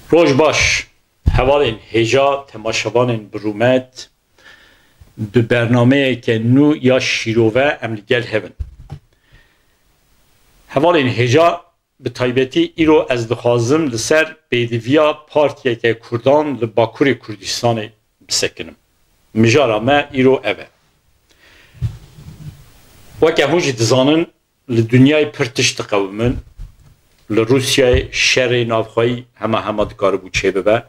روش باش هوالین هجا تماشاوان برومت به برنامه که نو یا شیروه املگل هون هوالین هجا به تایبتی ایرو از دخوازم لسر بیدویا پارتیه که کردان لباکور کردستان بسکنم مجارا ما ایرو اوه وکه هونج دزانن لدنیای پرتشت قومن لروسیای شر نافخوایی همه دکار بود چه ببه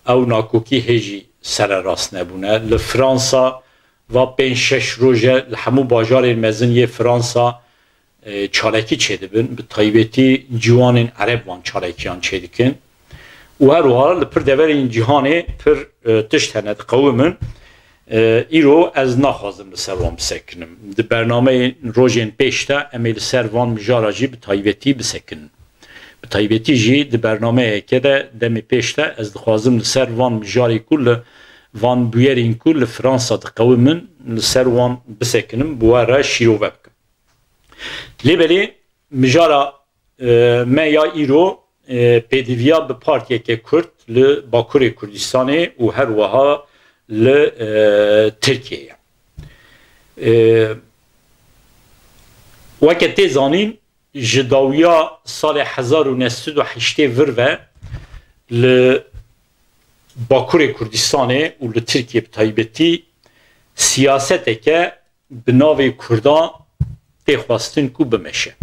او ناکوکی هجی سر راست نبونه لفرانسا و بین 6 روزه لحمو باجار مزنی فرانسا چالکی چه دبن به تایبتی جوان عرب وان چالکیان چه دکن و هر حال لپر دور این جهانه پر تشتند قومن ایرو از نخوازم لسر وان بسکنم ده برنامه روژین پیشتا امیل سر وان مجاراجی به تایبتی بسکنم به تایبتی جی ده برنامه که ده دمی پیشتا از دخوازم لسر وان مجاری کل وان بویرین کل فرانسا ده قومن لسر وان بسکنم بواره شیرو بکن لیبلی مجارا ما یا ایرو پیدویا به پارتیه که کرد لباکور کردستانه و هر وها لترکیه وقت تزانین جداویا سال 1908 وروه لباکور کردستانه و لترکیه بتایبتی سیاسته که بناوی کردان تخواستن کو بمشه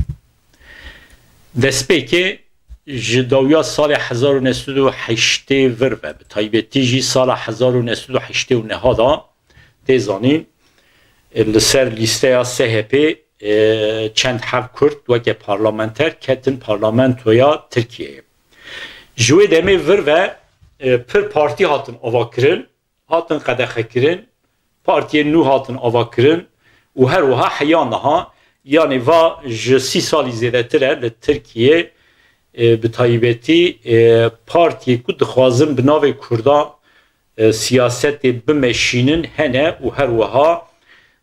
دسته که جداویا سال 1908 وروه به تایبتی جی سال 1908 و نهادا تیزانین لسر لیسته CHP چند حب کرد و که پارلمانتر کتن پارلمانتویا ترکیه جوی دمی وروه پر پارتی هاتن آوا کرن هاتن قدخه کرن پارتی نو هاتن آوا کرن و هر وها حیانها یعنی و 30 سالی زیده تره لترکیه به تایبتی پارتی که دخوازم به ناو کردا سیاست بمشینن هنه و هر وها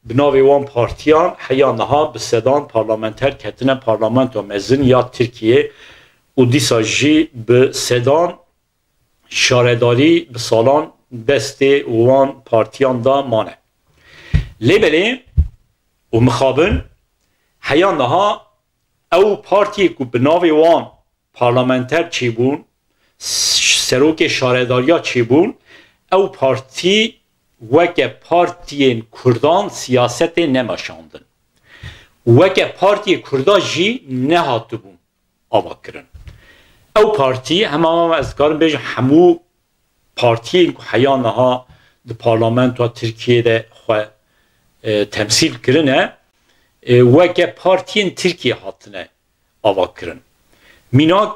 به ناو وان پارتیان حیانها به صدان پارلمانتر کتنه پارلمانت و مزن یا ترکیه و دیسا جی به صدان شارداری به سالان دست وان پارتیان دا مانه لیبلی و مخابن حیانها او پارتی که به ناو وان پارلمانتر چی بون سروک شارداریا چی بون او پارتی وکه پارتی کردان سیاست نماشاندن وکه پارتی کردا جی نهاتو بون آوا کرن او پارتی همه از کارم بیجم همو پارتی حیانها ده پارلمانت و ترکیه ده خواه تمثیل کرنه وکه پارتی ترکیه هاتنه آوا کرن میناک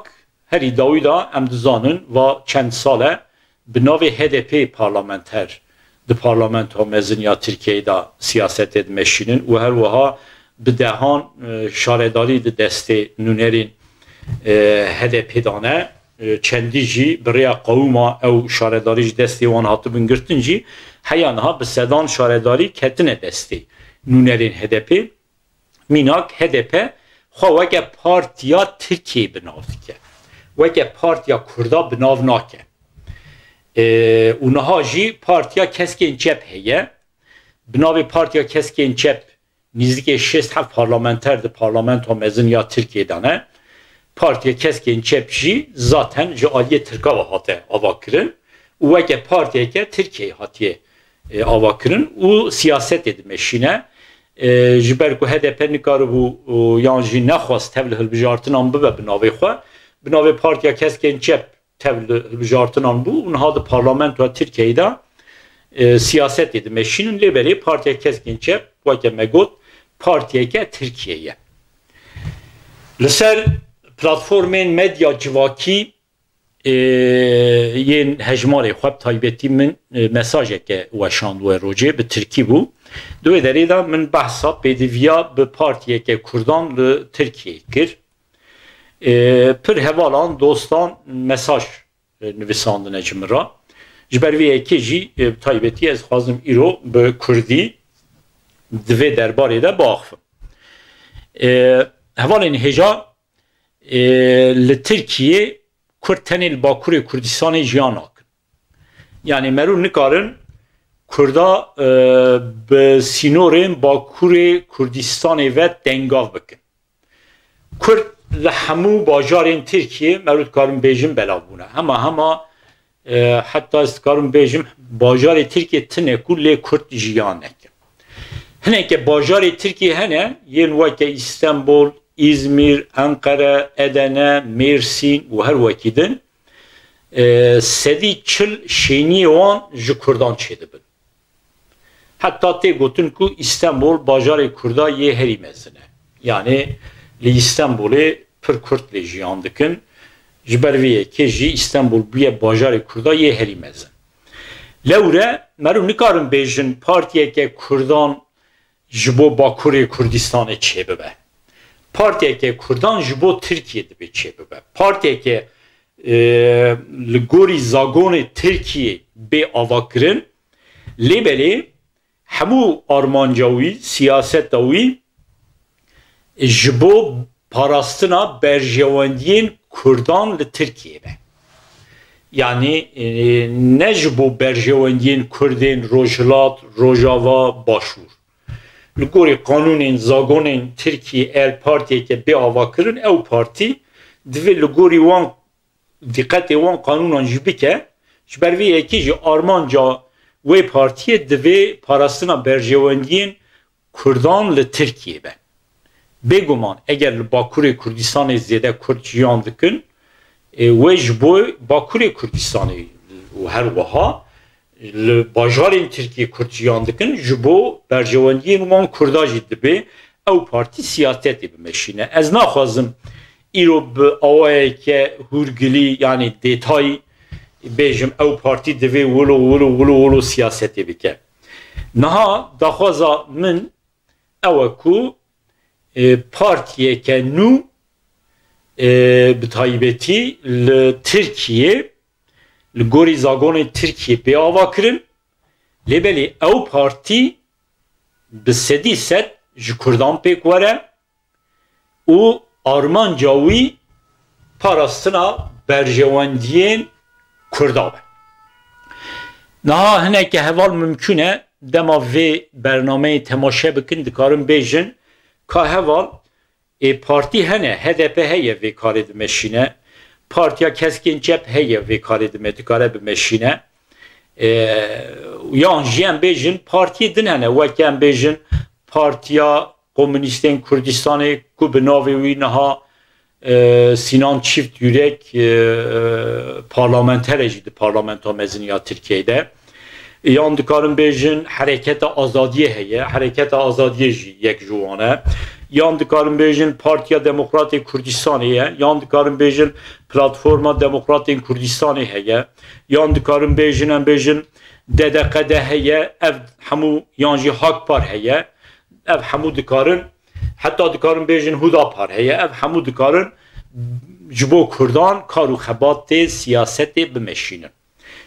هری داویدا امدزانن و چند ساله به ناو HDP پارلمانتر ده پارلمانت ها مزن یا ترکیه دا سیاست مشینن و هر وها به دهان شارداری ده دست نونرین HDP دانه چندی جی برای قوما او شارداریش دستی وان هاتو بنگرتن جی حیانها به صدان شارداری کتنه دستی نونرین HDP میناک HDP خواه وگه پارتیا ترکیه بناو که وگه پارتیا کردا بناو ناکه اونها جی پارتیا کسکین چپ هیه بناو پارتیا کسکین چپ نزدیک 6-7 پارلمانتر ده پارلمانت و مزن یا ترکیه دانه پارتیا کسکین چپ جی ذاتن جعالی ترکا و هاته آوا کرن وگه پارتیا که ترکیه هاتیه آوا کرن و سیاست دمشینه جبر کو HDP نکاره بو یان جی نخواست تبل هلبجارتن آن ببه بناوی خواه بناوی پارتیا کسکین چپ تبل هلبجارتن آن بو اونها ده پارلمانت و ترکیه دا سیاست دیده مشینن لیبری پارتیا کسکین چپ وکه مگود پارتیا که ترکیه لسر پلاتفورمین مدیا جواکی یه هجماری خواب تایبتی من مساجه که وشاند و روجه به ترکی بو دوی دریدا من بحثا پیدویا به پارتیه که کردان ل ترکیه کرد پر هوالان دوستان مساج نویساندن جمرا جبروی اکی جی تایبتی از خوازم ایرو به کردی دوی درباره ده باخفم هوالین هجا لترکیه کرد تنیل باکور کردستان جیان آکن یعنی مرو نکارن کردا به سینورین باکور کردستان و دنگاو بکن کرد لحمو باجارین ترکیه مرو کارم بیجم بلابونه اما حتی از کارم بیجم باجار ترکیه تنه کل کرد جیان نکن هنه که باجار ترکیه هنه یه وقت استانبول İzmir, Ankara, Adana, Mersin و هر وکیدن سدی چل شینی وان ji Kurdan çedibin. Hatta te gotun ku İstanbul bajarê Kurda yê herî mezin e. Yani li İstanbulê pir Kurd lê jiyan dikin. Ji ber vê yekê jî İstanbul bûye bajarê Kurda yê herî mezin. Lewre meru nikarin bêjin partiyeke Kurdan ji bo Bakurê Kurdistanê çêbibe. Partiyeke Kurdan ji bo Tirkiye dibe çêbibe. Partiyeke li gorî zagonê Tirkiye bê avakirin lêbelê hemû armanca wî, siyaseta wî ji bo parastina berjewendiyên Kurdan li Tirkiye be. Yani ne ji bo berjewendiyên Kurdên Rojhilat, Rojava, Başûr. Li gorî qanûnên zagonên Tirkiye eğer partiyeke bê avakirin ew partî divê li gorî wan diqqetê wan qanûnan jî bike ji ber vê yekê jî armanca wê partiye divê parastina berjewendiyên Kurdan li Tirkiye be. Bêguman eger li Bakurê Kurdistanê zêde Kurd jiyan dikin wê ji bo Bakurê Kurdistanê û her wiha li bajarên Tirkiye Kurd jiyan dikin ji bo berjewendiyên wan Kurda jî dibe ew partî siyasetê bimeşîne. Ez naxwazim îro bi awayeke hûrgilî yani detayî bêjim ew partî divê wilo siyasetê bike. Niha daxwaza min ew e ku partiyeke nû bi taybetî li Tirkiye li gorî zagonê Tirkiye bê avakirin lêbelê ew partî bi sedî sed ji Kurdan pêk were û armanca wî parastina berjewendiyên Kurda be. Niha hineke heval mümkün e dema vê bernameyê temaşe bikin dikarin bêjin ka heval partî hene HDP heye vê karê dimeşîne partiya Keskin Cep heye vê karê dikare bimeşîne yan jî em bêjin partiyê din hene weke em bêjin partiya Komünistên Kurdistanê ku bi navê wî niha Sinan Çift Yürek parlamenter jî di parlamenta meziniya Tirkiye'de yan dikarin bêjin Hereketa Azadiye heye Hereketa Azadiye jî yek ji wan e yan dikarin bêjin Partiya Demokratê Kurdistanê ye yan dikarin bêjin Platforma Demokratên Kurdistanê heye yan dikarin bêjin em bêjin DDQD heye ev hemû yan jî Hakpar heye ev hemû dikarin hatta dikarin bêjin Hudapar heye ev hemû dikarin ji bo Kurdan kar û xebatê siyasetê bimeşînin.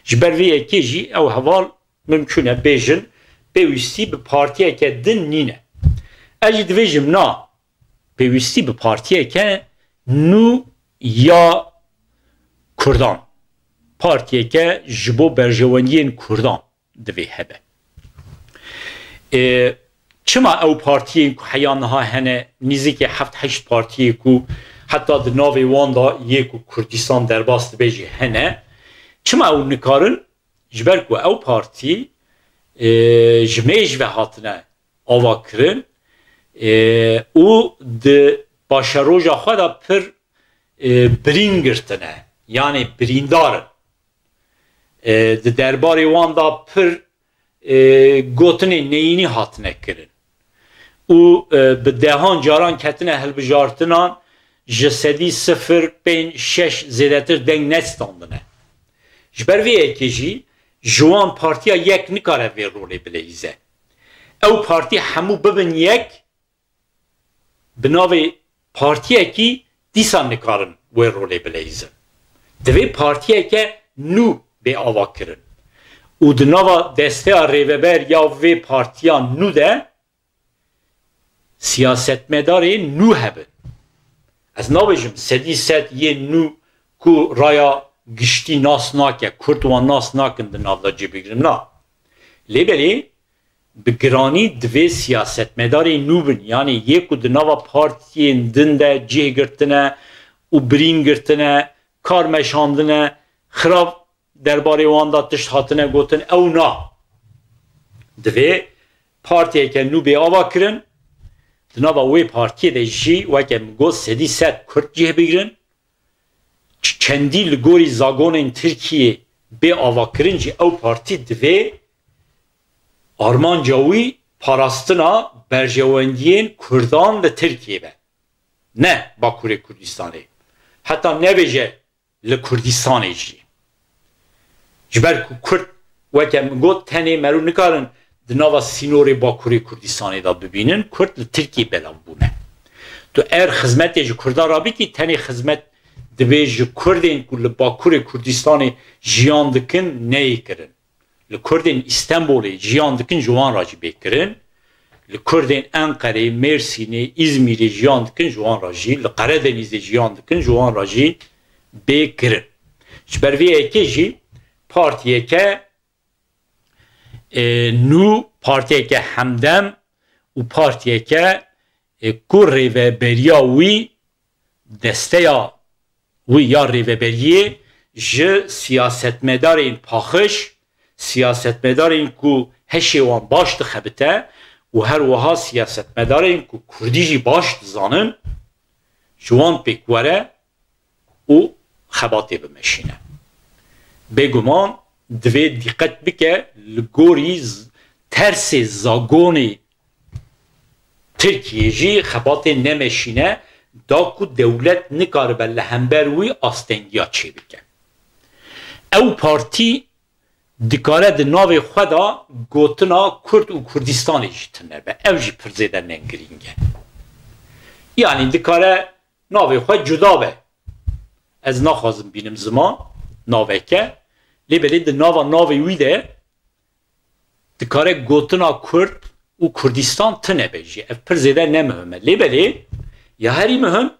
Ji ber vê yekê jî ew heval mümkün e bêjin pêwîstî bi partiyeke din nîne. Ez jî dibêjim na pêwîstî bi partiyeke nû ya Kurdan. Partiyeke ji bo berjewendiyên Kurdan divê hebe. Çima ew partiyên ku heya niha hene nîzîkê heft heşt partiyê ku heta di navê wan da yê ku Kurdistan derbas dibe jî hene çima ew nikarin ji ber ku ew partî ji mêj ve hatine avakirin û di başeroja xwe da pir birîn girtine yani birîndarin di derbarê wan da pir gotinê neyînî hatine kirin û bi dehan caran ketine hilbijartinan ji sedî 0.5-6 zêdetir deng nestandine. Ji ber vê yekê jî ji wan partiya yek nikare vê rolê bilêze. Ew partî hemû bibin yek bi navê partiyekî dîsan nikarin wê rolê bilêzin. Divê partiyeke nû bê ava kirin. û di nava desteya rêveber ya vê partiya nû de siyasetmedarên nû hebin. Ez nabêjim sedî sed yên nû ku raya giştî nas nake Kurd wan nas nakin di nav da cêbigrin na. Lêbelê bi giranî divê siyasetmedarê nû bin yani yê ku di nava partiyên din de cih girtine û birîn girtine kar meşandine xirab derbarê wan da tişt hatine gotin ew na. Divê partiyeke nû bê ava kirin di nava wê partiyê de jî weke min got sedî sed Kurd cih bigirin çendî li gorî zagonên Tirkiyê bê avakirin jî ew partî divê armanca wî parastina berjewendiyên Kurdan li Tirkiye be. Ne Bakurê Kurdistanê. Heta nebêje li Kurdistanê jî. Ji ber ku Kurd weke min got tenê merû nikarin di nava sînorê Bakurê Kurdistanê da bibînin Kurd li Tirkiye belav bûne. Tu eğer xizmetê ji Kurda rabîtî tenê xizmet divê ji Kurdên ku li Bakurê Kurdistanê jiyan dikin neyê kirin. Li Kurdên İstanbulê jiyan dikin ji wan ra jî bê kirin. Li Kurdên Enqerê, Mêrsînê, İzmîrê jiyan dikin ji wan ra jî, li Qeredenîzê jiyan dikin ji wan ra jî bê kirin. Ji ber vê yekê jî partiyeke nû partiyeke hemdem û partiyeke ku rêveberiya wî desteya wî ya rêveberiyê ji siyasetmedarên paxış siyasetmedarên ku heşê wan baş dixebite û her wiha siyasetmedarên ku Kurdî jî baş dizanin ji wan pêk were û xebatê bimeşîne. Bêguman divê dîqet bike li gorî tersê zagonê Tirkiye jî xebatê nemeşîne da ku dewlet nikaribe li hember wî astengiya çêbike. Ew partî dikare di navê xwe da gotina Kurd û Kurdistanê jî tune be. Ev jî pir zêde nengirîng e. Yani dikare navê xwe cuda be. Ez naxwazim bînim ziman naveke. Lêbelê di nava navê wî de dikare gotina Kurd û Kurdistan tune be jî. Ev pir zêde nemihim e. Lêbelê ya herî mihim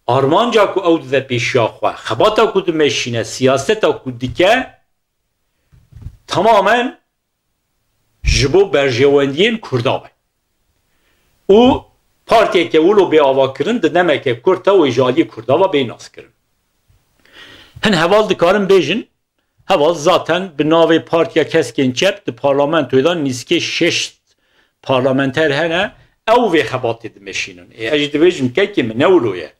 armanca ku ew dide pêşiya xwe, xebata ku dimeşîne, siyaseta ku dike tamamen ji bo berjewendiyên Kurda be. û partiyeke wilo bê ava kirin di demeke Kurd te wê ji aliyê Kurda ve bê nas kirin. Hin heval dikarin bêjin heval zaten bi navê Partiya Keskên Çep di parlamentoyê da nîzkê 6 parlamenter hene ew vê xebatê dimeşînin. Ez jî dibêjim kekê min ne wilo ye.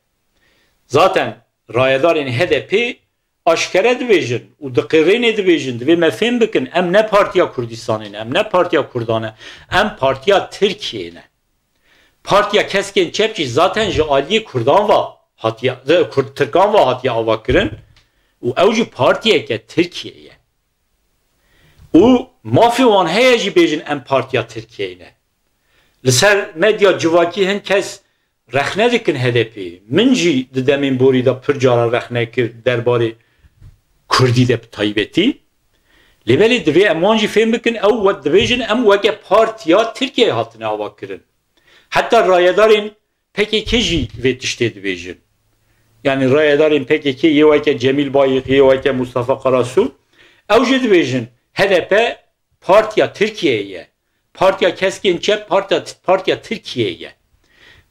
Zaten rayedarên HDP aşkere dibêjin û di qirênê dibêjin divê me fêm bikin em ne Partiya Kurdistanê ne em ne Partiya Kurdan e em Partiya Tirkiye ne. Partiya Keskên Çep jî zaten ji aliyê Kurdan ve hatiye Tirkan ve hatiye ava kirin û ew jî partiyeke Tirkiye ye. û mafê wan heye jî bêjin em Partiya Tirkiye ne. Li ser medya civakî hin kes rexne dikin HDP'yi. Min jî di demên borî da pir cara rexne kir derbarê Kurdî de bi taybetî. Lêbelê divê em wan jî fêm bikin ew dibêjin em weke Partiya Tirkiye hatine ava kirin. Heta rayedarên PKK jî vê tiştê dibêjin. Yani rayedarên PKK yê weke Cemîl Bayîq yê weke Mustafa Karasu ew jî dibêjin HDP Partiya Tirkiye ye. Partiya Keskên Çep Partiya Tirkiye ye.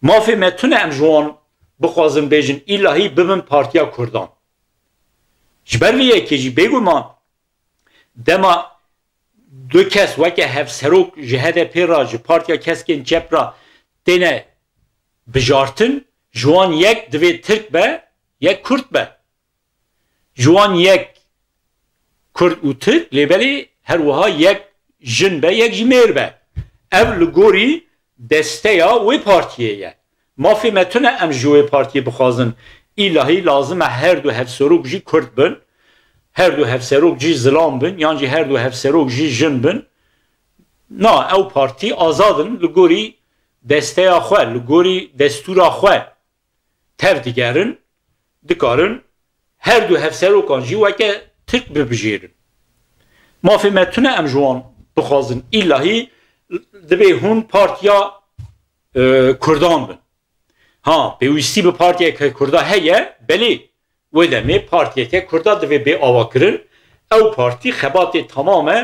Mafê me tune em ji wan bixwazin bêjin îlahî bibin Partiya Kurdan. Ji ber vê yekê jî bêguman dema du kes weke hevserok ji HDP ra ji Partiya Keskên Çep ra têne bijartin ji wan yek divê Tirk be yek Kurd be. Ji wan yek Kurd û Tirk lêbelê her wiha yek jin be yek jî mêr be. Ev li gorî desteya wê partiyê ye. Mafê me tune em ji wê partiyê bixwazin îlahî lazim e her du hevserok jî Kurd bin, her du hevserok jî zilam bin, yan jî her du hevserok jî jin bin. Na ew partî azadin li gorî desteya xwe, li gorî destûra xwe tev digerin, dikarin her du hevserokan jî weke Tirk bibijêrin. Mafê me tune em ji wan bixwazin îlahî divê hûn Partiya Kurdan bin. Ha pêwîstî bi Partiyeke Kurda heye belê و دمی پارتیه که کردا دوی بی آوا کرن او پارتی خبات تماما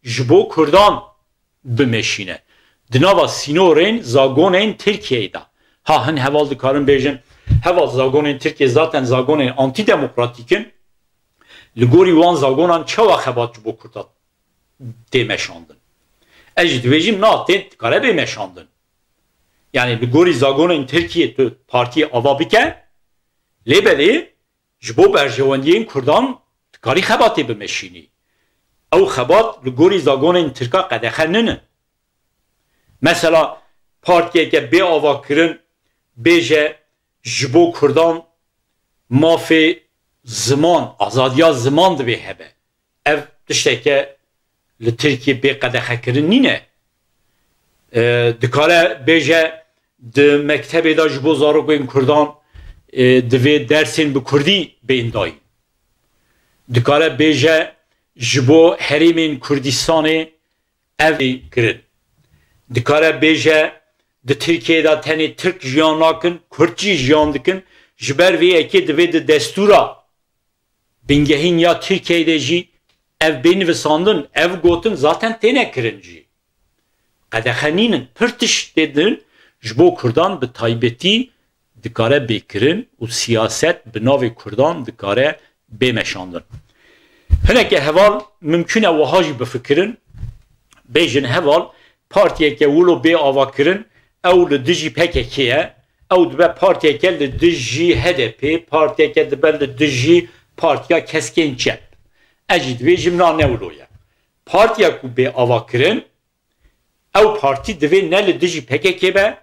جبو کردان بمشینه دناوا سینورین زاگونین ترکیه دا ها هن هوال دکارن بیجن هوال زاگونین ترکیه زاتن زاگونین آنتی دموکراتیکن لگوری وان زاگونان چوا خبات جبو کردان دیمشاندن اجد ویجیم نا تین کاره بیمشاندن یعنی لگوری زاگونین ترکیه تو پارتی آوا بکن لیبلی جبو برجواندین کردان کاری خباتی بمشینی او خبات لگوری زاگونین ترکا قدخه ننه مثلا پارتیه که بی آوا کرن بیجه جبو کردان مافی زمان آزادیا زمان دوی هبه او دشته که لترکیه بی قدخه کرن نینه دکاره بیجه ده مکتبی دا جبو زاروگوین کردان دوی درسین به کردی بین دایی دکاره بیجه جبو حریمین کردستانی اوی کرن دکاره بیجه ده ترکیه دا تنی ترک جیان ناکن کردجی جیان دکن جبر وی اکی دوی ده دستورا بینگهین یا ترکیه ده جی ev benivsandın, ev gotun zaten tene kirinci. Qedexeninin pırtış dedin, jbo Kurdan bi taybeti dikare bekirin u siyaset bi navi Kurdan dikare bemeşandın. Hineke heval mümküne vahaji bifikirin, bejin heval partiyeke wulo be avakirin, ew li dijî PKK'ye, ew dibe partiyeke li dijî HDP, partiyeke dibe li dijî partiya keskin çep. Ecid ve jimna ne uluya. Partiya ku be avakirin, ew parti dibe ne li dijî PKK be,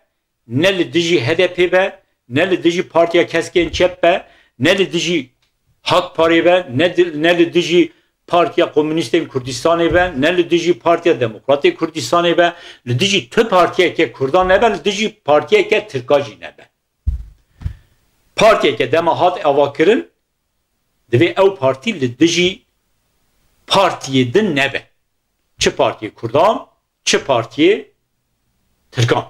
ne li dijî HDP be, ne li dijî partiya keskin çep be, ne li dijî Hak Parti be, ne li dijî Partiya Komünistên Kurdistanê be, ne li dijî Partiya Demokratê Kurdistanê be, li dijî tu partiyeke Kurdan ne be, li dijî partiyeke Tirka jî ne be. Partiyeke dema hat avakirin, divê ew partî li dijî partiyê din nebe. Çi partiyê Kurdan, çi partiyê Tirkan.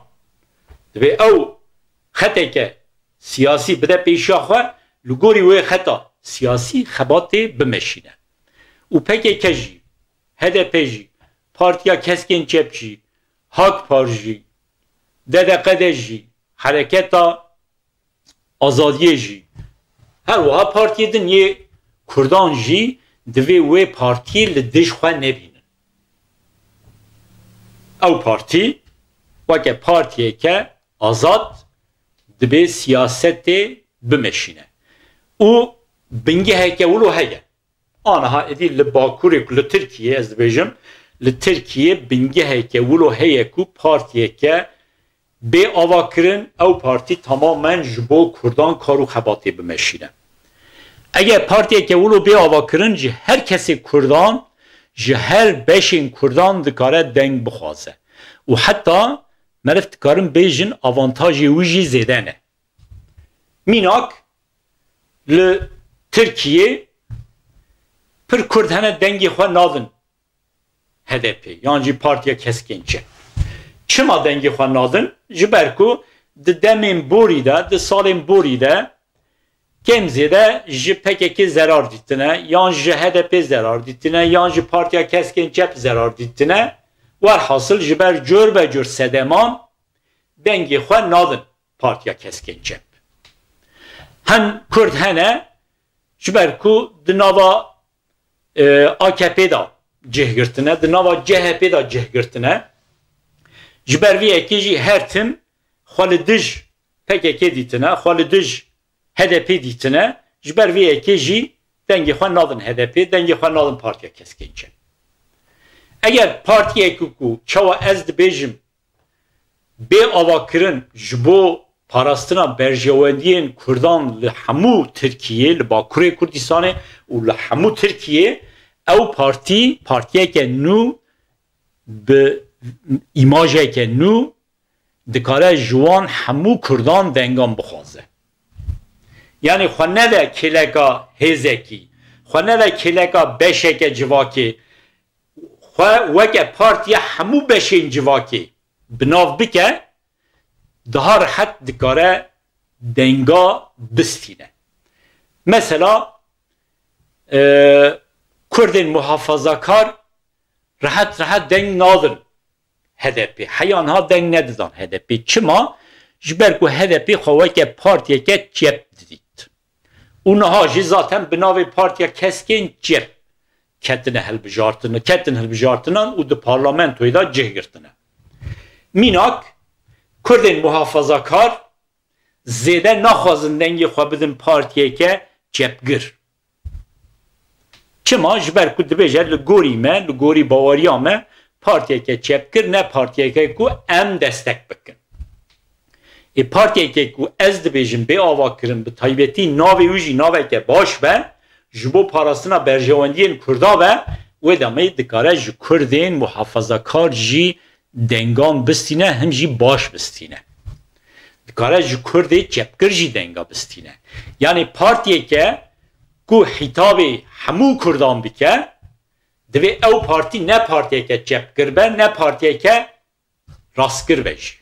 Divê ew xeteke siyasî bide pêşiya xwe, li gorî wê xeta siyasî xebatê bimeşîne. û PKK jî, HDP jî, Partiya Keskin Çep jî, Hak Parti jî, DDQD jî, Hareketa Azadiye jî, her wiha partiyê din yê Kurdan jî divê wê partiyê li dij xwe nebînin. Ew partî weke partiyeke azad dibe siyasetê bimeşîne. û bingeheke wilo heye. Anaha edî li Bakurê ku li Tirkiye ez dibêjim, li Tirkiye bingeheke wilo heye ku partiyeke bê avakirin ew partî tamamen ji bo Kurdan kar û xebatê bimeşîne. Eger partiyeke wilo bê avakirin ji her kesê Kurdan ji her beşên Kurdan dikare deng bixwaze. û heta meriv dikarin bêjin avantajê wî jî zêde ne. Mînak li Tirkiye pir Kurd hene dengê xwe nadin HDP yan jî Partiya Keskin Çep. Çima dengê xwe nadin? Ji ber ku di demên borî de, di salên borî de kêm zêde ji PKK zerar dîtine, yan ji HDP zerar dîtine, yan ji Partiya Keskin Çep zerar dîtine. Werhasıl ji ber cör be cör sedeman dengê xwe nadin Partiya Keskin Çep. Hem Kurd hene ji ber ku di nava AKP da cihgirtine, di nava CHP da cihgirtine. Ji ber vî yekê jî her tim xwe li dij PKK dîtine, xwe li dij HDP dîtine, ji ber vî yekê jî dengê xwe nadin HDP, dengê xwe nadin Partiya Keskin Çep. Eger partiyekî ku çawa ez dibêjim bê avakirin ji bo parastina berjewendiyên Kurdan li hemû Tirkiye, li Bakurê Kurdistanê û li hemû Tirkiye, ew partî partiyeke nû bi îmajeke nû dikare ji wan hemû Kurdan dengan bixwaze. Yani xwe nede kêleka hêzekî, xwe nede kêleka beşeke civakê, xwe weke partiya hemû beşên civakê binav bike, daha rahat dikare denga bistîne. Mesela Kurdên muhafazakar rahat deng nadin HDP. Heyanha deng nedidan HDP. Çima? Jiber ku HDP xweke partiyeke cep didit. Unaha jî zaten binavê partiya keskin cep ketine hilbijartine, ketin hilbijartinan û di parlamentoyê da cih girtine. Mînak Kurdên muhafazakar zêde naxwazin dengê xwe bidin partiyeke cepgir. Çima jiber ku dibêje li gorî me, li gorî bawariya me partiyeke cepgir ne partiyeke ku em destek bikin. Partiyeke ku ez dibêjim bê ava kirin bi taybetî navê wî jî naveke baş be ji bo parastina berjewendiyên Kurda be wê demê dikare ji Kurdên muhafazakar jî dengan bistîne him jî baş bistîne. Dikare ji Kurdê cepgir jî denga bistîne. Yani partiyeke ku hitabê hemû Kurdan bike divê ew partî ne partiyeke cepgir be ne partiyeke rastgir be jî.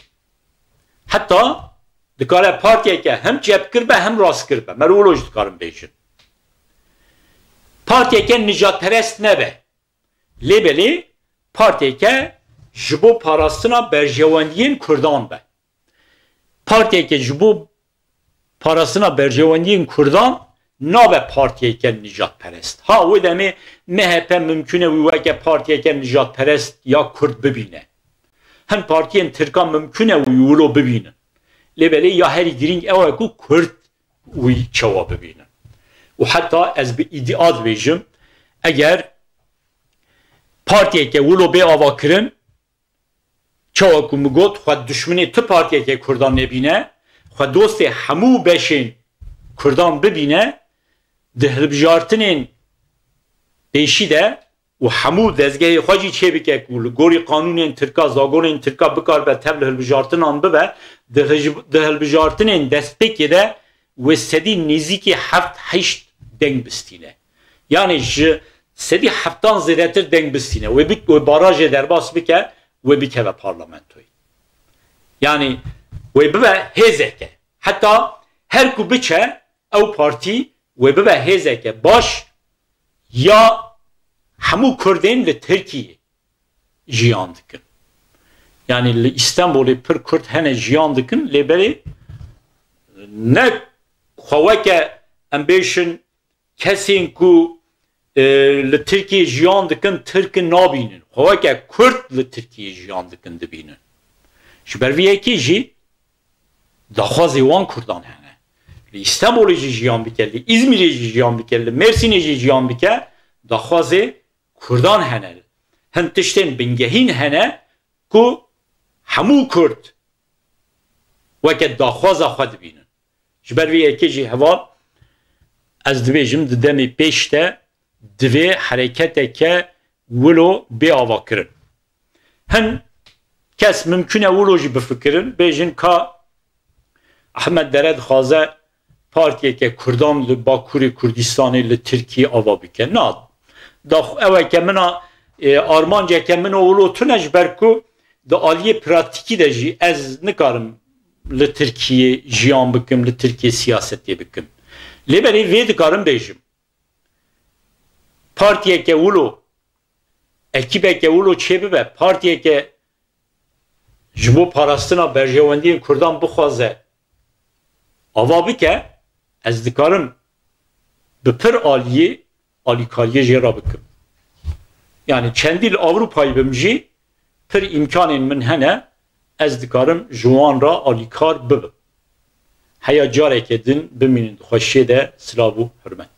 Hatta dikare partiyeke hem cepgir be hem rastgir be. Merûlo jî dikarin bêjin. Partiyeke nijatperest nebe. Lêbelê partiyeke ji bo parastina berjewendiyên Kurdan be. Partiyeke ji bo parastina berjewendiyên Kurdan nabe partiyeke nijatperest. Ha wê demê MHP mümkün e wî weke partiyeke nijatperest ya Kurd bibîne. Hin partiyên Tirkan mümkün e wî wilo bibînin. Lêbelê ya herî girîng ew e ku Kurd wî çawa bibînin. û heta ez bi îddia dibêjim eger partiyeke wilo bê ava kirin çawa ku min got xwe düşminê ti partiyeke Kurdan nebîne xwe dostê hemû beşên Kurdan bibîne di hilbijartinên pêşî de û hemû dezgehê xwe jî çêbike ku li gorî qanûnên Tirka zagonên Tirka bikar be tev li hilbijartinan bibe di hilbijartinên destpêkê de wê sedî nêzîkî heft heşt deng bistîne. Yani ji sedî heftan zêdetir deng bistîne. Wê barajê derbas bike wê bikeve parlamentoyê. Yani wê bibe hêzeke. Heta her ku biçe ew partî wê bibe hêzeke baş ya hemû Kurdên li Tirkiyê jiyan dikin. Yani li İstanbulê pir Kurd hene jiyan dikin lêberê ne xweke em bêjin kesên ku li Tirkiyê jiyan dikin Tirkin nabînin. Xweke Kurd li Tirkiyê jiyan dikin dibînin. Ji ber vî yekê jî daxwazê wan Kurdan hene. Li İstanbulê jî jiyan bike, li İzmirê jî jiyan bike, li Mêrsînê jî jiyan bike daxwazê Kurdan hene. Hin tiştên bingehîn hene ku hemû Kurd weke daxwaza xwe dibînin. Ji ber vî yekê jî heva ez dibêjim di demê pêş de divê hereketeke wilo bê ava kirin. Hin kes mümkün e wilo jî bifikirin bêjin ka Ahmed Dere dixwaze partiyeke Kurdan li Bakurê Kurdistanê li Tirkiyê ava bike. Na eveke mina armanceke min o wilo tune ji ber ku di aliyê pratikî de jî ez nikarim li Tirkiyê jiyan bikim, li Tirkiyê siyasetê bikim. Lêberê vê dikarim bêjim. Partiyeke wilo, ekîbeke wilo çê bibe, partiyeke ji bo parastina berjewendiyên Kurdan bixwaze ava bike, ez dikarim bi pir aliyê alîkariyê jê ra bikim. Yani çendîl Avrupayê bim jî pir imkanên min hene ez dikarim ji wan ra alîkar bibim. Heya careke din bimînin xweşiyê de silav û hürmet.